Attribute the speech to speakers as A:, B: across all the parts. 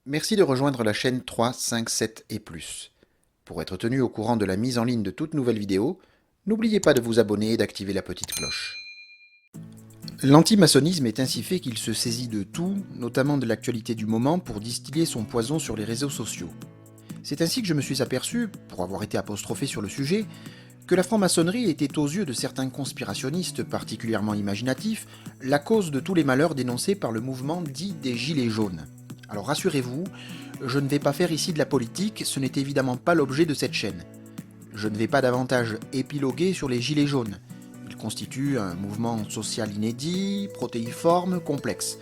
A: Merci de rejoindre la chaîne 3, 5, 7 et plus. Pour être tenu au courant de la mise en ligne de toute nouvelle vidéo, n'oubliez pas de vous abonner et d'activer la petite cloche. L'antimaçonnisme est ainsi fait qu'il se saisit de tout, notamment de l'actualité du moment, pour distiller son poison sur les réseaux sociaux. C'est ainsi que je me suis aperçu, pour avoir été apostrophé sur le sujet, que la franc-maçonnerie était aux yeux de certains conspirationnistes particulièrement imaginatifs, la cause de tous les malheurs dénoncés par le mouvement dit des Gilets jaunes. Alors rassurez-vous, je ne vais pas faire ici de la politique, ce n'est évidemment pas l'objet de cette chaîne. Je ne vais pas davantage épiloguer sur les Gilets jaunes. Ils constituent un mouvement social inédit, protéiforme, complexe.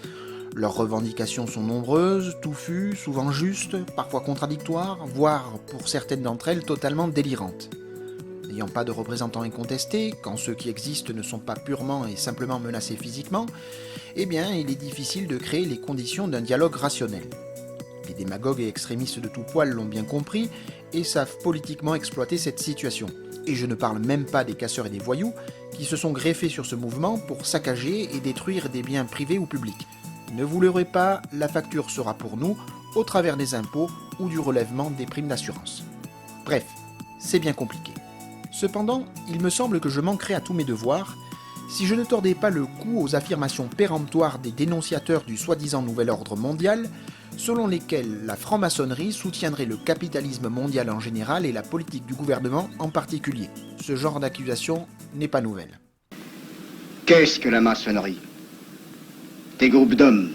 A: Leurs revendications sont nombreuses, touffues, souvent justes, parfois contradictoires, voire pour certaines d'entre elles totalement délirantes. N'ayant pas de représentants incontestés, quand ceux qui existent ne sont pas purement et simplement menacés physiquement, eh bien il est difficile de créer les conditions d'un dialogue rationnel. Les démagogues et extrémistes de tout poil l'ont bien compris et savent politiquement exploiter cette situation. Et je ne parle même pas des casseurs et des voyous qui se sont greffés sur ce mouvement pour saccager et détruire des biens privés ou publics. Ne vous leurrez pas, la facture sera pour nous au travers des impôts ou du relèvement des primes d'assurance. Bref, c'est bien compliqué. Cependant, il me semble que je manquerais à tous mes devoirs si je ne tordais pas le cou aux affirmations péremptoires des dénonciateurs du soi-disant nouvel ordre mondial, selon lesquels la franc-maçonnerie soutiendrait le capitalisme mondial en général et la politique du gouvernement en particulier. Ce genre d'accusation n'est pas nouvelle.
B: Qu'est-ce que la maçonnerie? Des groupes d'hommes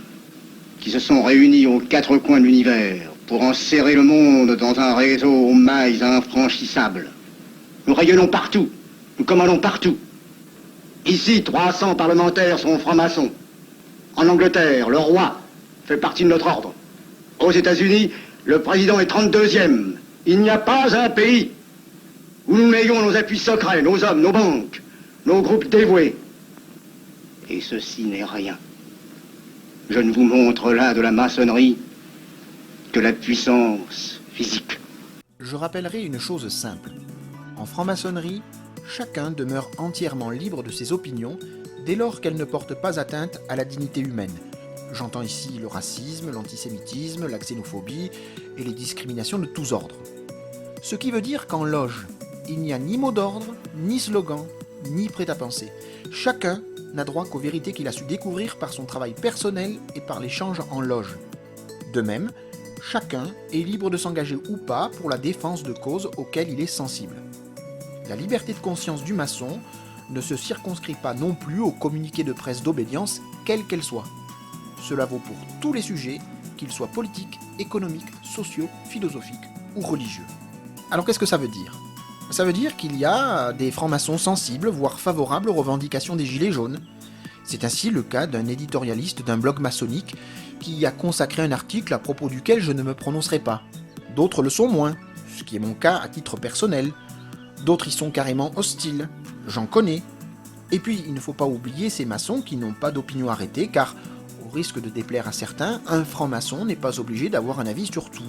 B: qui se sont réunis aux quatre coins de l'univers pour enserrer le monde dans un réseau aux mailles infranchissables. Nous rayonnons partout, nous commandons partout. Ici, 300 parlementaires sont francs-maçons. En Angleterre, le roi fait partie de notre ordre. Aux États-Unis, le président est 32e. Il n'y a pas un pays où nous n'ayons nos appuis secrets, nos hommes, nos banques, nos groupes dévoués. Et ceci n'est rien. Je ne vous montre là de la maçonnerie que la puissance physique.
A: Je rappellerai une chose simple. En franc-maçonnerie, chacun demeure entièrement libre de ses opinions dès lors qu'elles ne portent pas atteinte à la dignité humaine. J'entends ici le racisme, l'antisémitisme, la xénophobie et les discriminations de tous ordres. Ce qui veut dire qu'en loge, il n'y a ni mot d'ordre, ni slogan, ni prêt-à-penser. Chacun n'a droit qu'aux vérités qu'il a su découvrir par son travail personnel et par l'échange en loge. De même, chacun est libre de s'engager ou pas pour la défense de causes auxquelles il est sensible. La liberté de conscience du maçon ne se circonscrit pas non plus aux communiqués de presse d'obédience, quelle qu'elle soit. Cela vaut pour tous les sujets, qu'ils soient politiques, économiques, sociaux, philosophiques ou religieux. Alors qu'est-ce que ça veut dire? Ça veut dire qu'il y a des francs-maçons sensibles, voire favorables aux revendications des Gilets jaunes. C'est ainsi le cas d'un éditorialiste d'un blog maçonnique qui a consacré un article à propos duquel je ne me prononcerai pas. D'autres le sont moins, ce qui est mon cas à titre personnel. D'autres y sont carrément hostiles, j'en connais. Et puis, il ne faut pas oublier ces maçons qui n'ont pas d'opinion arrêtée, car, au risque de déplaire à certains, un franc-maçon n'est pas obligé d'avoir un avis sur tout.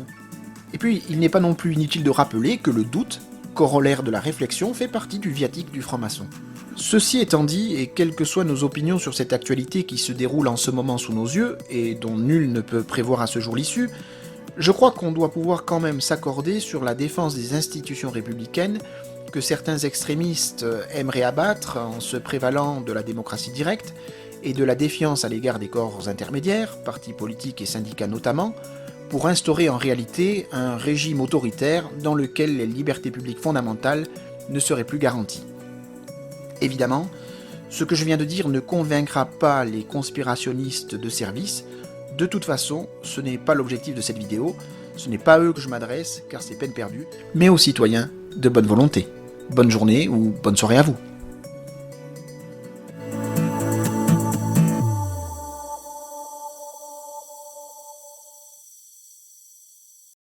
A: Et puis, il n'est pas non plus inutile de rappeler que le doute, corollaire de la réflexion, fait partie du viatique du franc-maçon. Ceci étant dit, et quelles que soient nos opinions sur cette actualité qui se déroule en ce moment sous nos yeux, et dont nul ne peut prévoir à ce jour l'issue, je crois qu'on doit pouvoir quand même s'accorder sur la défense des institutions républicaines que certains extrémistes aimeraient abattre en se prévalant de la démocratie directe et de la défiance à l'égard des corps intermédiaires, partis politiques et syndicats notamment, pour instaurer en réalité un régime autoritaire dans lequel les libertés publiques fondamentales ne seraient plus garanties. Évidemment, ce que je viens de dire ne convaincra pas les conspirationnistes de service. De toute façon, ce n'est pas l'objectif de cette vidéo, ce n'est pas à eux que je m'adresse, car c'est peine perdue, mais aux citoyens de bonne volonté. Bonne journée ou bonne soirée à vous.